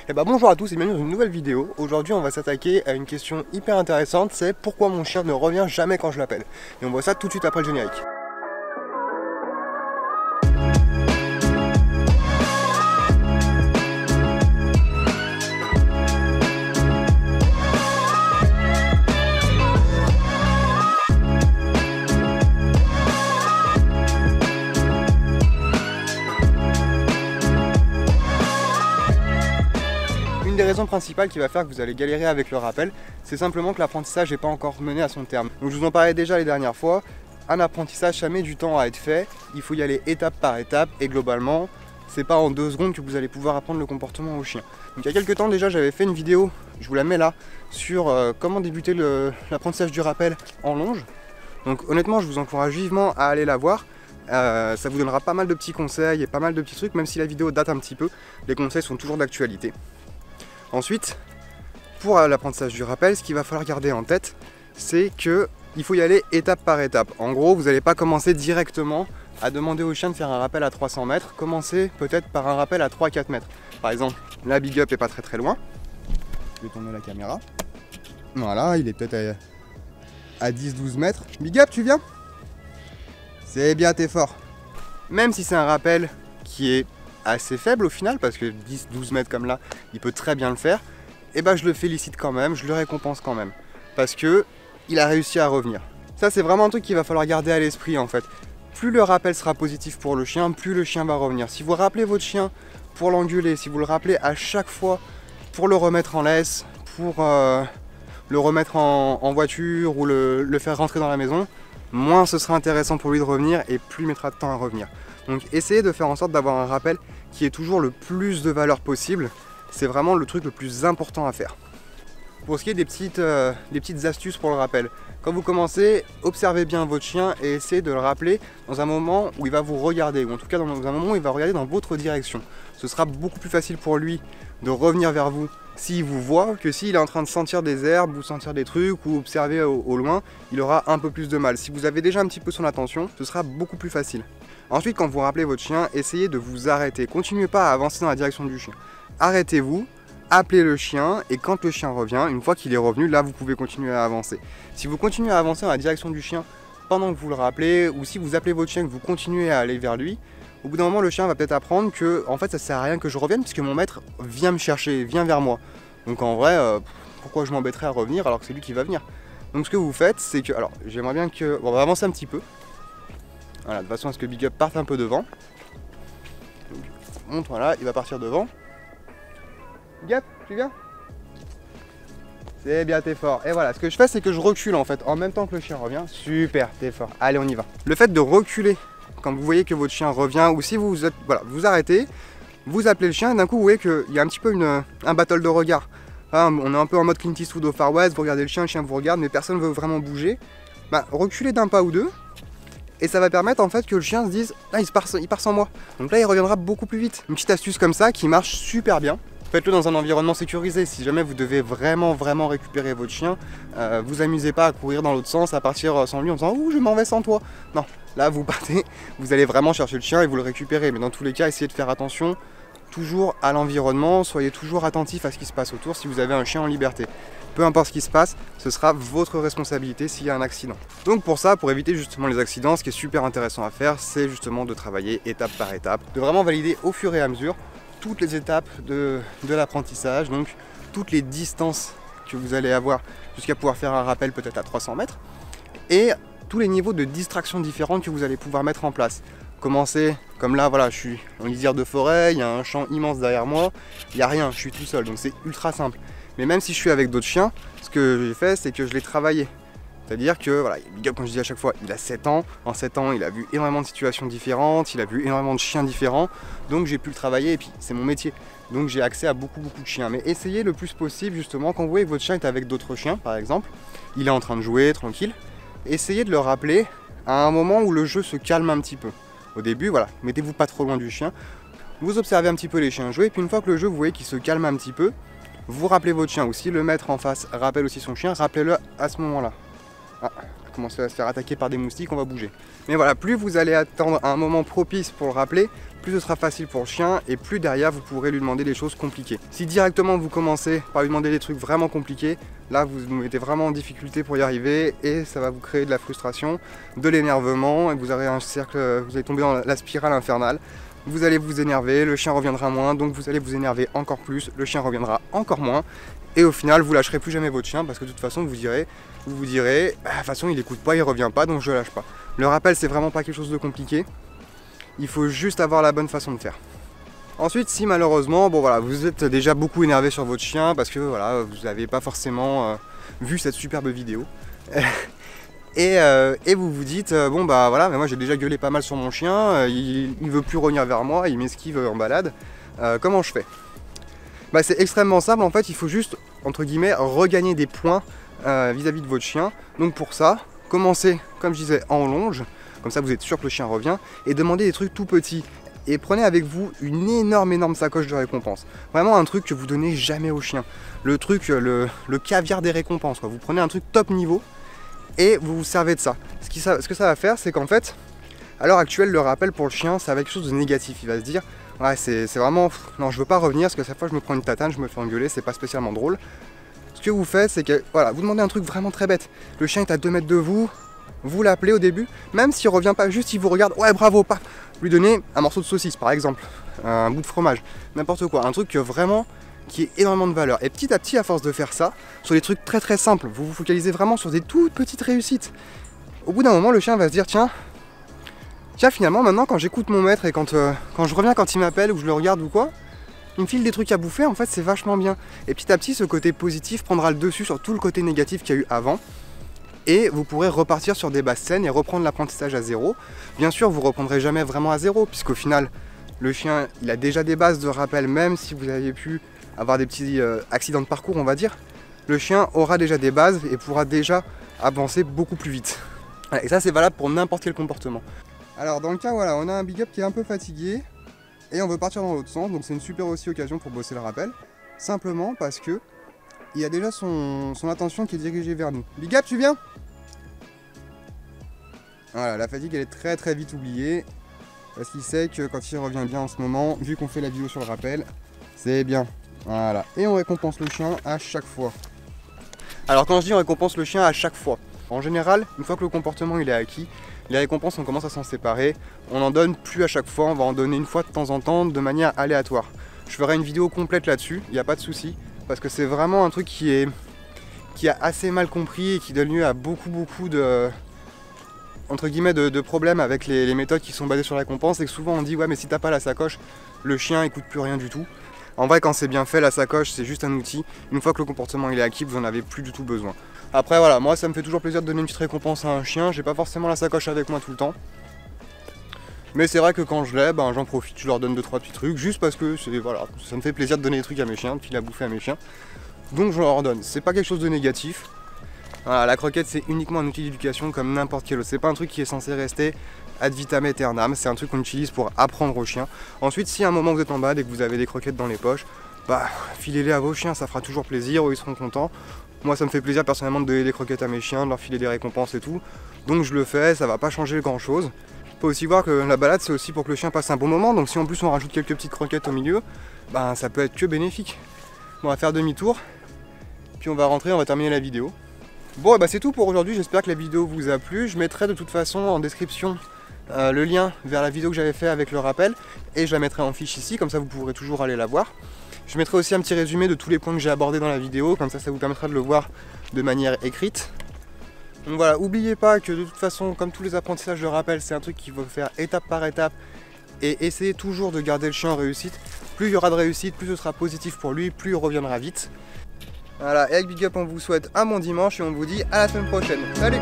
Et bonjour à tous et bienvenue dans une nouvelle vidéo. Aujourd'hui on va s'attaquer à une question hyper intéressante, c'est pourquoi mon chien ne revient jamais quand je l'appelle. Et on voit ça tout de suite après le générique. Une des raisons principales qui va faire que vous allez galérer avec le rappel, c'est simplement que l'apprentissage n'est pas encore mené à son terme. Donc je vous en parlais déjà les dernières fois, un apprentissage ça met du temps à être fait, il faut y aller étape par étape et globalement, c'est pas en 2 secondes que vous allez pouvoir apprendre le comportement au chien. Donc il y a quelques temps déjà j'avais fait une vidéo, je vous la mets là, sur comment débuter l'apprentissage du rappel en longe. Donc honnêtement je vous encourage vivement à aller la voir. Ça vous donnera pas mal de petits conseils et pas mal de petits trucs, même si la vidéo date un petit peu, les conseils sont toujours d'actualité. Ensuite, pour l'apprentissage du rappel, ce qu'il va falloir garder en tête, c'est qu'il faut y aller étape par étape. En gros, vous n'allez pas commencer directement à demander au chien de faire un rappel à 300 mètres. Commencez peut-être par un rappel à 3-4 mètres. Par exemple, la Big Up n'est pas très loin. Je vais tourner la caméra. Voilà, il est peut-être à 10-12 mètres. Big Up, tu viens? C'est bien, t'es fort. Même si c'est un rappel qui est assez faible au final, parce que 10-12 mètres comme là, il peut très bien le faire, et je le félicite quand même, je le récompense quand même, parce que il a réussi à revenir. Ça c'est vraiment un truc qu'il va falloir garder à l'esprit en fait. Plus le rappel sera positif pour le chien, plus le chien va revenir. Si vous rappelez votre chien pour l'engueuler, si vous le rappelez à chaque fois pour le remettre en laisse, pour le remettre en voiture ou le faire rentrer dans la maison, moins ce sera intéressant pour lui de revenir et plus il mettra de temps à revenir. Donc essayez de faire en sorte d'avoir un rappel qui ait toujours le plus de valeur possible. C'est vraiment le truc le plus important à faire. Pour ce qui est des petites astuces pour le rappel, quand vous commencez, observez bien votre chien et essayez de le rappeler dans un moment où il va vous regarder, ou en tout cas dans un moment où il va regarder dans votre direction. Ce sera beaucoup plus facile pour lui de revenir vers vous s'il vous voit que s'il est en train de sentir des herbes ou sentir des trucs ou observer au loin, il aura un peu plus de mal. Si vous avez déjà un petit peu son attention, ce sera beaucoup plus facile. Ensuite, quand vous rappelez votre chien, essayez de vous arrêter. Continuez pas à avancer dans la direction du chien. Arrêtez-vous, appelez le chien et quand le chien revient, une fois qu'il est revenu, là vous pouvez continuer à avancer. Si vous continuez à avancer dans la direction du chien pendant que vous le rappelez, ou si vous appelez votre chien et que vous continuez à aller vers lui, au bout d'un moment le chien va peut-être apprendre que en fait ça sert à rien que je revienne puisque mon maître vient me chercher, vient vers moi. Donc en vrai, pourquoi je m'embêterais à revenir alors que c'est lui qui va venir? Donc ce que vous faites, c'est que, alors j'aimerais bien que, bon, on va avancer un petit peu. Voilà, de façon à ce que Big Up parte un peu devant. Donc, monte, voilà, il va partir devant. Big Up, tu viens? C'est bien, t'es fort. Et voilà, ce que je fais, c'est que je recule en fait, en même temps que le chien revient. Super, t'es fort. Allez, on y va. Le fait de reculer quand vous voyez que votre chien revient, ou si vous êtes, voilà, vous arrêtez, vous appelez le chien, et d'un coup, vous voyez qu'il y a un petit peu un battle de regard. Là, on est un peu en mode Clint Eastwood au Far West, vous regardez le chien vous regarde, mais personne ne veut vraiment bouger. Reculez d'un pas ou deux. Et ça va permettre en fait que le chien se dise « Ah, il part sans moi ». Donc là, il reviendra beaucoup plus vite. Une petite astuce comme ça qui marche super bien. Faites-le dans un environnement sécurisé. Si jamais vous devez vraiment récupérer votre chien, vous amusez pas à courir dans l'autre sens, à partir sans lui en disant « Ouh, je m'en vais sans toi ». Non, là vous partez, vous allez vraiment chercher le chien et vous le récupérez. Mais dans tous les cas, essayez de faire attention toujours à l'environnement, soyez toujours attentif à ce qui se passe autour si vous avez un chien en liberté. Peu importe ce qui se passe, ce sera votre responsabilité s'il y a un accident. Donc pour ça, pour éviter justement les accidents, ce qui est super intéressant à faire, c'est justement de travailler étape par étape, de vraiment valider au fur et à mesure toutes les étapes de l'apprentissage, donc toutes les distances que vous allez avoir jusqu'à pouvoir faire un rappel peut-être à 300 mètres, et tous les niveaux de distraction différentes que vous allez pouvoir mettre en place. Commencer comme là, voilà, je suis en lisière de forêt, il y a un champ immense derrière moi, il n'y a rien, je suis tout seul, donc c'est ultra simple. Mais même si je suis avec d'autres chiens, ce que j'ai fait, c'est que je l'ai travaillé. C'est-à-dire que, voilà, Big Up, comme je dis à chaque fois, il a 7 ans. En 7 ans, il a vu énormément de situations différentes, il a vu énormément de chiens différents. Donc j'ai pu le travailler et puis c'est mon métier. Donc j'ai accès à beaucoup de chiens. Mais essayez le plus possible, justement, quand vous voyez que votre chien est avec d'autres chiens, par exemple, il est en train de jouer, tranquille, essayez de le rappeler à un moment où le jeu se calme un petit peu. Au début, voilà, mettez-vous pas trop loin du chien. Vous observez un petit peu les chiens jouer, et puis une fois que le jeu, vous voyez qu'il se calme un petit peu, vous rappelez votre chien, ou si le maître en face rappelle aussi son chien, rappelez-le à ce moment-là. Ah, commence à se faire attaquer par des moustiques, on va bouger. Mais voilà, plus vous allez attendre un moment propice pour le rappeler, plus ce sera facile pour le chien et plus derrière vous pourrez lui demander des choses compliquées. Si directement vous commencez par lui demander des trucs vraiment compliqués, là vous vous mettez vraiment en difficulté pour y arriver et ça va vous créer de la frustration, de l'énervement et vous aurez un cercle, vous allez tomber dans la spirale infernale. Vous allez vous énerver, le chien reviendra moins, donc vous allez vous énerver encore plus, le chien reviendra encore moins et au final vous lâcherez plus jamais votre chien parce que de toute façon vous vous direz bah, de toute façon il écoute pas, il revient pas donc je lâche pas. Le rappel c'est vraiment pas quelque chose de compliqué. Il faut juste avoir la bonne façon de faire. Ensuite, si malheureusement, bon voilà, vous êtes déjà beaucoup énervé sur votre chien parce que voilà, vous n'avez pas forcément vu cette superbe vidéo et vous vous dites bon bah voilà, mais moi j'ai déjà gueulé pas mal sur mon chien, il veut plus revenir vers moi, il m'esquive en balade, comment je fais? Bah c'est extrêmement simple en fait, il faut juste entre guillemets regagner des points vis-à-vis de votre chien. Donc pour ça, commencez comme je disais en longe. Comme ça vous êtes sûr que le chien revient et demandez des trucs tout petits et prenez avec vous une énorme sacoche de récompense. Vraiment un truc que vous donnez jamais au chien. Le truc, le caviar des récompenses quoi. Vous prenez un truc top niveau et vous vous servez de ça. Ce que ça va faire c'est qu'en fait à l'heure actuelle le rappel pour le chien ça va être quelque chose de négatif. Il va se dire ouais c'est vraiment non je veux pas revenir parce que chaque fois je me prends une tatane, je me fais engueuler, c'est pas spécialement drôle. Ce que vous faites c'est que voilà, vous demandez un truc vraiment très bête. Le chien est à 2 mètres de vous. Vous l'appelez au début, même s'il revient pas, juste il vous regarde, ouais bravo, pas. Lui donner un morceau de saucisse par exemple, un bout de fromage, n'importe quoi, un truc vraiment qui ait énormément de valeur. Et petit à petit, à force de faire ça, sur des trucs très simples, vous vous focalisez vraiment sur des toutes petites réussites. Au bout d'un moment, le chien va se dire tiens finalement maintenant quand j'écoute mon maître et quand je reviens quand il m'appelle ou je le regarde ou quoi, il me file des trucs à bouffer, en fait c'est vachement bien. Et petit à petit, ce côté positif prendra le dessus sur tout le côté négatif qu'il y a eu avant. Et vous pourrez repartir sur des bases saines et reprendre l'apprentissage à zéro. Bien sûr, vous ne reprendrez jamais vraiment à zéro, puisqu'au final, le chien, il a déjà des bases de rappel, même si vous aviez pu avoir des petits accidents de parcours, on va dire. Le chien aura déjà des bases et pourra déjà avancer beaucoup plus vite. Et ça, c'est valable pour n'importe quel comportement. Alors, dans le cas, voilà, on a un big up qui est un peu fatigué et on veut partir dans l'autre sens, donc c'est une super aussi occasion pour bosser le rappel. Simplement parce que il a déjà son attention qui est dirigée vers nous. Big up, tu viens? Voilà, la fatigue elle est très vite oubliée. Parce qu'il sait que quand il revient bien en ce moment, vu qu'on fait la vidéo sur le rappel, c'est bien. Voilà. Et on récompense le chien à chaque fois. Alors quand je dis on récompense le chien à chaque fois, en général, une fois que le comportement il est acquis, les récompenses on commence à s'en séparer. On n'en donne plus à chaque fois, on va en donner une fois de temps en temps de manière aléatoire. Je ferai une vidéo complète là-dessus, il n'y a pas de souci. Parce que c'est vraiment un truc qui a assez mal compris et qui donne lieu à beaucoup de entre guillemets de problèmes avec les méthodes qui sont basées sur la récompense. Et que souvent on dit ouais mais si t'as pas la sacoche, le chien écoute plus rien du tout. En vrai quand c'est bien fait, la sacoche c'est juste un outil. Une fois que le comportement il est acquis, vous en avez plus du tout besoin. Après voilà, moi ça me fait toujours plaisir de donner une petite récompense à un chien. J'ai pas forcément la sacoche avec moi tout le temps. Mais c'est vrai que quand je l'ai, ben, j'en profite, je leur donne 2-3 petits trucs, juste parce que voilà, ça me fait plaisir de donner des trucs à mes chiens, de filer à bouffer à mes chiens. Donc je leur donne, c'est pas quelque chose de négatif. Voilà, la croquette c'est uniquement un outil d'éducation comme n'importe quel autre, c'est pas un truc qui est censé rester ad vitam aeternam, c'est un truc qu'on utilise pour apprendre aux chiens. Ensuite si à un moment vous êtes en balade et que vous avez des croquettes dans les poches, bah filez-les à vos chiens, ça fera toujours plaisir, eux ils seront contents. Moi ça me fait plaisir personnellement de donner des croquettes à mes chiens, de leur filer des récompenses et tout. Donc je le fais, ça va pas changer grand chose. Faut aussi voir que la balade c'est aussi pour que le chien passe un bon moment, donc si en plus on rajoute quelques petites croquettes au milieu, ben ça peut être que bénéfique. Bon, on va faire demi-tour, puis on va rentrer, on va terminer la vidéo. Bon bah c'est tout pour aujourd'hui, j'espère que la vidéo vous a plu. Je mettrai de toute façon en description le lien vers la vidéo que j'avais fait avec le rappel et je la mettrai en fiche ici, comme ça vous pourrez toujours aller la voir. Je mettrai aussi un petit résumé de tous les points que j'ai abordés dans la vidéo, comme ça vous permettra de le voir de manière écrite. Donc voilà, n'oubliez pas que de toute façon, comme tous les apprentissages de rappel, c'est un truc qu'il faut faire étape par étape et essayez toujours de garder le chien en réussite. Plus il y aura de réussite, plus ce sera positif pour lui, plus il reviendra vite. Voilà, et avec Big Up, on vous souhaite un bon dimanche et on vous dit à la semaine prochaine. Salut!